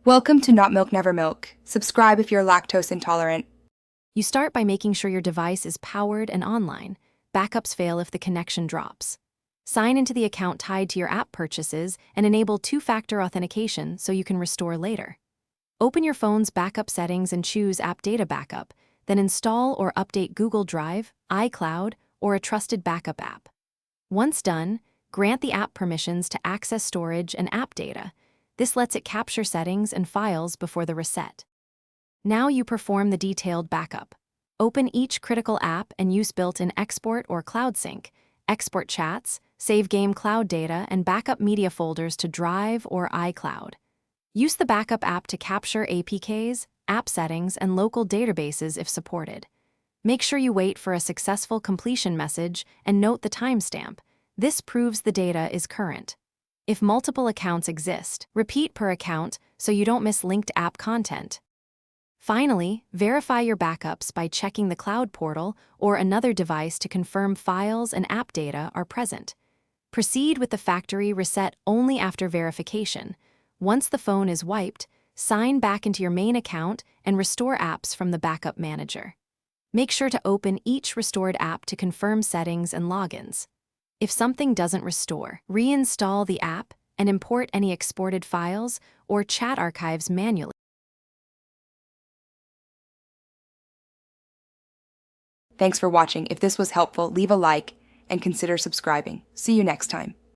Welcome to Not Milk Never Milk. Subscribe if you're lactose intolerant. You start by making sure your device is powered and online. Backups fail if the connection drops. Sign into the account tied to your app purchases and enable two-factor authentication so you can restore later. Open your phone's backup settings and choose App Data Backup, then install or update Google Drive, iCloud, or a trusted backup app. Once done, grant the app permissions to access storage and app data. This lets it capture settings and files before the reset. Now you perform the detailed backup. Open each critical app and use built-in export or cloud sync, export chats, save game cloud data, and backup media folders to Drive or iCloud. Use the backup app to capture APKs, app settings, and local databases if supported. Make sure you wait for a successful completion message and note the timestamp. This proves the data is current. If multiple accounts exist, repeat per account so you don't miss linked app content. Finally, verify your backups by checking the cloud portal or another device to confirm files and app data are present. Proceed with the factory reset only after verification. Once the phone is wiped, sign back into your main account and restore apps from the backup manager. Make sure to open each restored app to confirm settings and logins. If something doesn't restore, reinstall the app and import any exported files or chat archives manually. Thanks for watching. If this was helpful, leave a like and consider subscribing. See you next time.